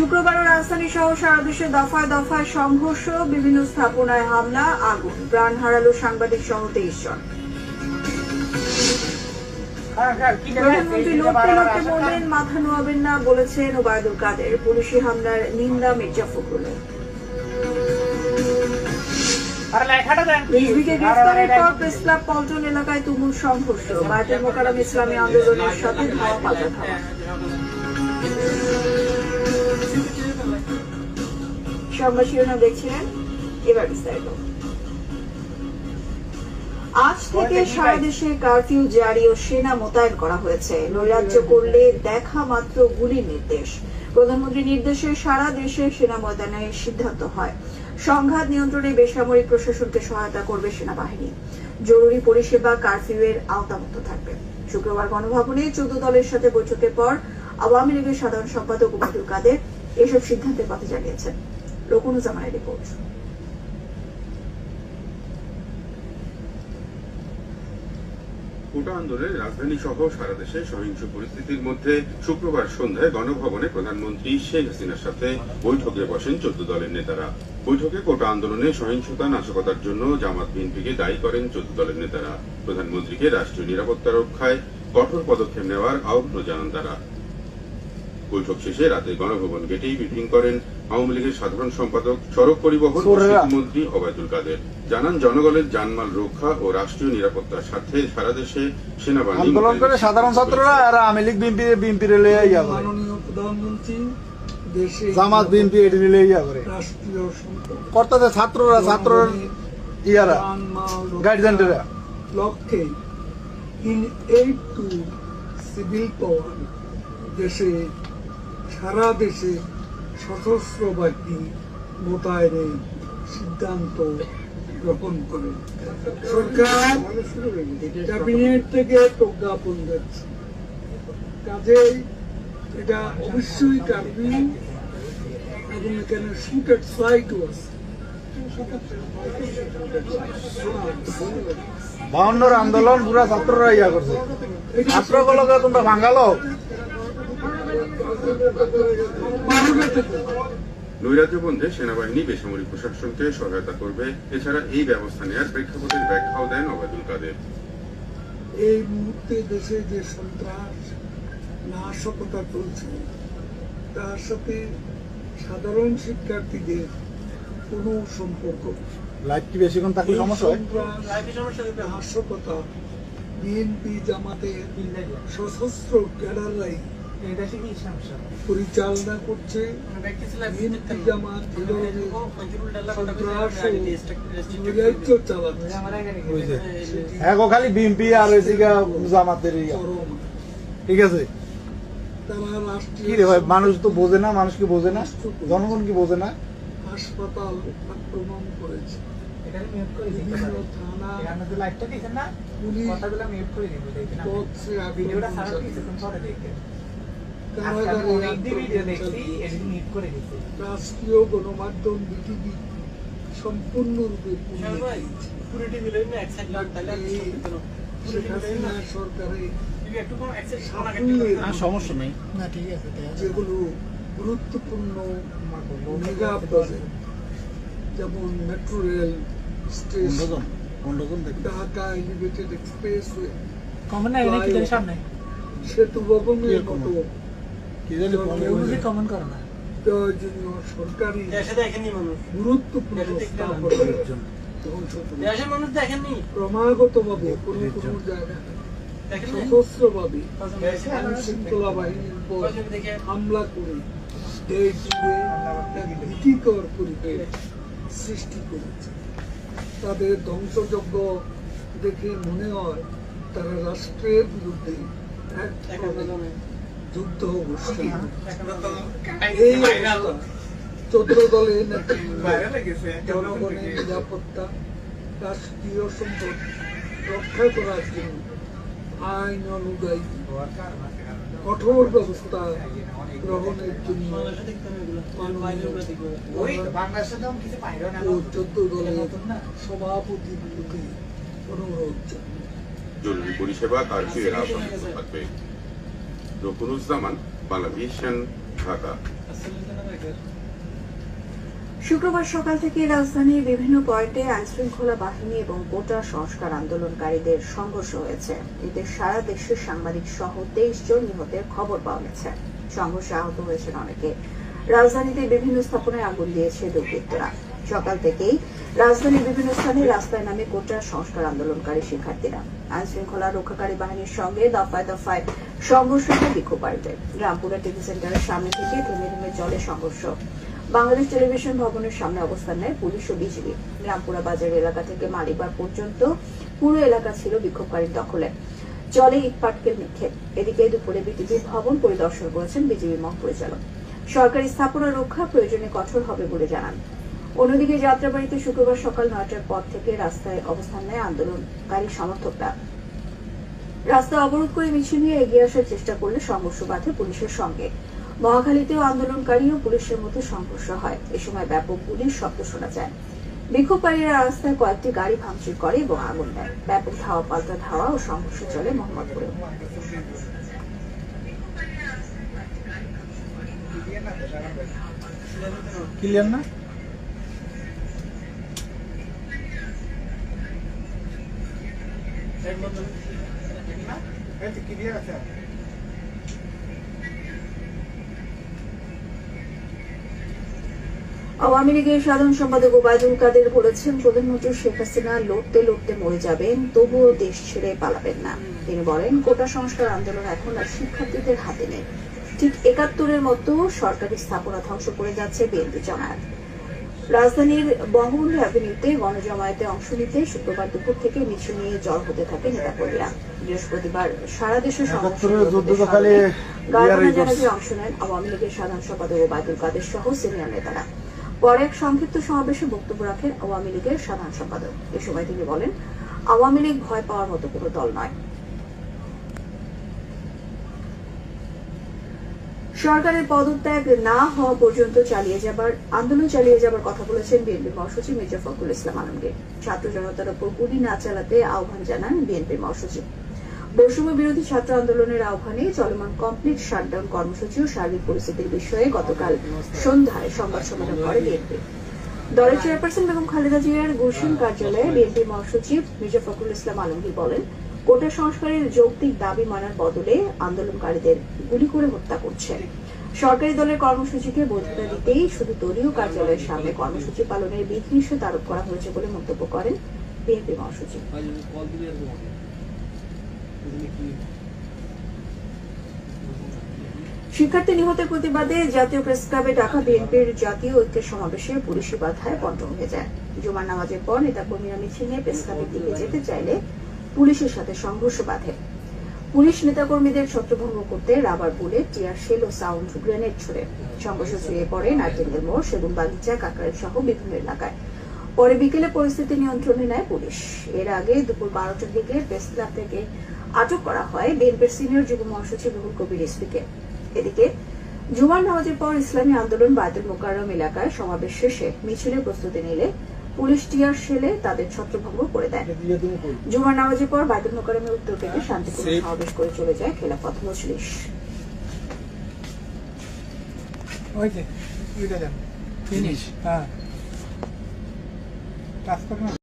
শুক্রবারও রাজধানী সহ সারা দেশে দফায় দফায় সংঘর্ষ, বিভিন্ন স্থাপনায় হামলা, আগুন, প্রাণ হারালো সাংবাদিক সহ 23 জন। প্রধানমন্ত্রী লড়তে লড়তে বললেন, মাথা নোয়াবেন না বলেছেন ওবায়দুল কাদের। পুলিশি হামলার নিন্দা মির্জা ফখরুলের। রিজভীকে গ্রেফতারের পর প্রেস ক্লাব পল্টন এলাকায় তুমুল সংঘর্ষ, বায়তুল মোকাররম ইসলামী আন্দোলনের সাথে ধাওয়া পাল্টা। সংবাদ শিরোনাম দেখছিলেন, এবার বিস্তারিত। আজ থেকে সারা দেশে কারফিউ জারি ও সেনা মোতায়েন করা হয়েছে। নৈরাজ্য করলে দেখা মাত্র গুলির নির্দেশ। প্রধানমন্ত্রীর নির্দেশে সারা দেশে সেনা মোতায়েনের সিদ্ধান্ত হয়। সংঘাত নিয়ন্ত্রণে বেসামরিক প্রশাসনকে সহায়তা করবে সেনাবাহিনী। জরুরি পরিষেবা কারফিউয়ের আওতামুক্ত থাকবে। শুক্রবার গণভবনে 14 দলের সাথে বৈঠকের পর আওয়ামী লীগের সাধারণ সম্পাদক ওবায়দুল কাদের এসব সিদ্ধান্তের কথা জানিয়েছেন। রকুনুজ্জামানের রিপোর্ট। কোটা আন্দোলনে রাজধানী সহ সারা দেশে সহিংস পরিস্থিতির মধ্যে শুক্রবার সন্ধ্যায় গণভবনে প্রধানমন্ত্রী শেখ হাসিনার সাথে বৈঠকে বসেন 14 দলের নেতারা। বৈঠকে কোটা আন্দোলনে সহিংসতা নাশকতার জন্য জামাত বিএনপিকে দায়ী করেন 14 দলের নেতারা। প্রধানমন্ত্রীকে রাষ্ট্রীয় নিরাপত্তা রক্ষায় কঠোর পদক্ষেপ নেওয়ার আহ্বান জানান তারা। বৈঠক শেষে রাতে গণভবন গেটেই ব্রিফিং করেন আওয়ামী লীগের সাধারণ সম্পাদক, সড়ক পরিবহন ও সেতুমন্ত্রী ওবায়দুল কাদের। জানান, জনগণের জানমাল রক্ষা ও রাষ্ট্রীয় নিরাপত্তার স্বার্থে সারা দেশে সেনাবাহিনী আন্দোলন করে সাধারণ ছাত্ররা আর আওয়ামী লীগ বিএনপি রেলে ইয়া করে, মাননীয় প্রধানমন্ত্রী দেশে জামাত বিএনপি এটি রেলে ইয়া করে রাষ্ট্রীয় সম্পদ কর্তাতে ছাত্ররা ইয়ারা গার্জিয়ানরা লক্ষ্যে ইন এইড টু সিভিল পাওয়ার দেশে সারা দেশে সশস্ত্র বাহিনী মোতায়েনের সিদ্ধান্ত গ্রহণ করে। সরকার ক্যাবিনেট থেকে প্রজ্ঞাপন দিচ্ছে, কাজেই এটা অবশ্যই কারফিউ এবং এখানে শুট এট সাইটও আছে। 52 আন্দোলন পুরা ছাত্ররা ইয়া করছে। ছাত্রগুলোকে তোমরা ভাঙালো। নৈরাজ্য বন্ধে সেনাবাহিনী বেসামরিক প্রশাসনকে সহায়তা করবে। এছাড়া এই ব্যবস্থা নেওয়ার প্রেক্ষাপটের ব্যাখ্যাও দেন ওবায়দুল কাদের। এই মুহূর্তে দেশে যে সন্ত্রাস নাশকতা চলছে তার সাথে সাধারণ শিক্ষার্থীদের কোনো সম্পর্ক লাইট কি বেশিক্ষণ থাকলে সমস্যা হয়? নাশকতা বিএনপি জামাতের সশস্ত্র ক্যাডাররাই পরিচালনা করছে। বিএনপি জামাত সন্ত্রাস নৈরাজ্য চালাচ্ছে। এখন খালি বিএনপি আর জামাতের ইয়া, ঠিক আছে? তারা কি রে ভাই, মানুষ তো বোঝে না, মানুষ কি বোঝে না, জনগণ কি বোঝে না? হাসপাতাল আক্রমণ করেছে, বিভিন্ন থানা পুলিশ রাষ্ট্রীয় গণমাধ্যম বিটিভি সম্পূর্ণরূপে সমস্যা নেই, যেগুলো গুরুত্বপূর্ণ মেগা প্রজেক্ট যেমন metro rail station, Dhaka elevated expressway, সেতু ভবনের মতো প্রয়োজনীয় সরকারি গুরুত্বপূর্ণ ক্রমাগতভাবে কোনো কোনো জায়গায় সশস্ত্রভাবে শৃঙ্খলা বাহিনীর উপর হামলা করে দেশ জুড়ে এক ভীতিকর পরিবেশ সৃষ্টি করেছে। তাদের ধ্বংসযজ্ঞ দেখে মনে হয় তারা রাষ্ট্রের বিরুদ্ধে এক ধরনের যুদ্ধ ঘোষণা। এই অবস্থা 14 দলের জনগণের নিরাপত্তা, রাষ্ট্রীয় সম্পদ রক্ষা করার জন্য আইন অনুযায়ী কঠোর ব্যবস্থা গ্রহণের জন্য 14 দলের সভাপতির প্রতি অনুরোধ জানাই। জরুরি পরিষেবা কারফিউয়ের আওতামুক্ত থাকবে। রকুনুজ্জামান, বাংলা ভিশন। ঢাকা। শুক্রবার সকাল থেকে রাজধানীর বিভিন্ন পয়েন্টে আইনশৃঙ্খলা বাহিনী এবং কোটা সংস্কার আন্দোলনকারীদের সংঘর্ষ হয়েছে। এতে সারা দেশের সাংবাদিক সহ 23 জন নিহতের খবর পাওয়া গেছে। সংঘর্ষে আহত হয়েছেন অনেকে। রাজধানীতে বিভিন্ন স্থাপনায় আগুন দিয়েছে দুর্বৃত্তরা। সকাল থেকেই রাজধানীর বিভিন্ন স্থানে রাস্তায় নামে কোটা সংস্কার আন্দোলনকারী শিক্ষার্থীরা। আইন শৃঙ্খলা রক্ষাকারী বাহিনীর সঙ্গে দফায় দফায় সংঘর্ষ হয় বিক্ষোভকারীদের। রামপুরা টিভি সেন্টারের সামনে থেকে থেমে থেমে চলে সংঘর্ষ। বাংলাদেশ টেলিভিশন ভবনের সামনে অবস্থান নেয় পুলিশ ও বিজিবি। রামপুরা বাজার এলাকা থেকে মালিবাগ পর্যন্ত পুরো এলাকা ছিল বিক্ষোভকারীর দখলে। চলে ইট পাটকেল নিক্ষেপ। এদিকে দুপুরে বিটিভি ভবন পরিদর্শন করেছেন বিজিবি মহাপরিচালক। সরকারি স্থাপনা রক্ষা প্রয়োজনে কঠোর হবে বলে জানান। অন্যদিকে যাত্রাবাড়িতে শুক্রবার সকাল 9টার পর থেকে রাস্তায় অবস্থান নেয় আন্দোলনকারী সমর্থকরা। রাস্তা অবরোধ করে মিছিল নিয়ে এগিয়ে আসার চেষ্টা করলে সংঘর্ষ বাধে পুলিশের সঙ্গে। মহাখালীতেও আন্দোলনকারী ও পুলিশের মধ্যে সংঘর্ষ হয়। এ সময় ব্যাপক পুলিশ শব্দ শোনা যায়। বিক্ষোভকারীরা রাস্তায় কয়েকটি গাড়ি ভাঙচুর করে এবং আগুন দেয়। ব্যাপক ধাওয়া পাল্টা ধাওয়া ও সংঘর্ষ চলে মোহাম্মদপুরে। ক্লিয়ার না? আওয়ামী লীগের সাধারণ সম্পাদক ওবায়দুল কাদের বলেছেন, প্রধানমন্ত্রী শেখ হাসিনা লড়তে লড়তে মরে যাবেন, তবুও দেশ ছেড়ে পালাবেন না। তিনি বলেন, কোটা সংস্কার আন্দোলন এখন আর শিক্ষার্থীদের হাতে নেই। ঠিক ৭১-এর মতো সরকারি স্থাপনা ধ্বংস করে যাচ্ছে বিএনপি জামায়াত। রাজধানীর বঙ্গবন্ধু অ্যাভিনিউতে গণজমায়েতে অংশ নিতে শুক্রবার দুপুর থেকে মিছিল নিয়ে জড় হতে থাকে নেতাকর্মীরা। বৃহস্পতিবার সারা দেশে জানাজায় অংশ নেন আওয়ামী লীগের সাধারণ সম্পাদক ওবায়দুল কাদের সহ সিনিয়র নেতারা। পরে এক সংক্ষিপ্ত সমাবেশে বক্তব্য রাখেন আওয়ামী লীগের সাধারণ সম্পাদক। এ সময় তিনি বলেন, আওয়ামী লীগ ভয় পাওয়ার মতো কোনো দল নয়। সরকারের পদত্যাগ না হওয়া পর্যন্ত আন্দোলন চালিয়ে যাবার কথা বলেছেন বিএনপি মহাসচিব মির্জা ফখরুল ইসলাম আলমগীর। ছাত্র জনতার উপর গুলি না চালাতে আহ্বান জানান বিএনপি মহাসচিব। বৈষম্য বিরোধী ছাত্র আন্দোলনের আহ্বানে চলমান কমপ্লিট শাটডাউন কর্মসূচি ও সার্বিক পরিস্থিতির বিষয়ে গতকাল সন্ধ্যায় সংবাদ সম্মেলন করে বিএনপি। দলের চেয়ারপারসন বেগম খালেদা জিয়ার গুলশান কার্যালয়ে বিএনপি মহাসচিব মির্জা ফখরুল ইসলাম আলমগীর বলেন, কোটা সংস্কারের যৌক্তিক দাবি মানার বদলে আন্দোলনকারীদের গুলি করে হত্যা করছে। সরকারি দলের কর্মসূচিকে বৈধতা দিতেই শুধু দলীয় কার্যালয়ের সামনে কর্মসূচি পালনের বিধিনিষেধ আরোপ করা হয়েছে বলে মন্তব্য করেন বিএনপি মহাসচিব। শিক্ষার্থী নিহতের প্রতিবাদে জাতীয় প্রেস ক্লাবে ডাকা বিএনপির জাতীয় ঐক্যের সমাবেশে পুলিশি বাধায় বন্টন হয়ে যায়। জুমার নামাজের পর নেতাকর্মীরা মিছিল নিয়ে প্রেস ক্লাবের দিকে যেতে চাইলে পুলিশের সাথে সংঘর্ষ বাধে। পুলিশ নেতাকর্মীদের ছত্রভঙ্গ করতে রাবার বুলেট, টিয়ার শেল ও সাউন্ড গ্রেনেড ছুড়ে সংঘর্ষ ছড়িয়ে পড়ে নাইটিঙ্গেল মোড়, সেগুন বাগিচা, কাকরাইল সহ বিভিন্ন এলাকায়। পরে বিকেলে পরিস্থিতি নিয়ন্ত্রণে নেয় পুলিশ। এর আগে দুপুর 12টার দিকে প্রেস ক্লাব থেকে আটক করা হয় বিএনপির সিনিয়র যুগ্ম মহাসচিব রুহুল কবির রিজভীকে। এদিকে জুমার নামাজের পর ইসলামী আন্দোলন বায়তুল মোকাররম এলাকায় সমাবেশ শেষে মিছিলের প্রস্তুতি নিলে পুলিশ টিয়ার শেলে তাদের ছত্রভঙ্গ করে দেয়। জুমার নামাজের পর বায়তুল মোকাররমের উত্তর থেকে শান্তিপূর্ণ সমাবেশ করে চলে যায় খেলাফত মজলিস। ফিনিশ। হ্যাঁ।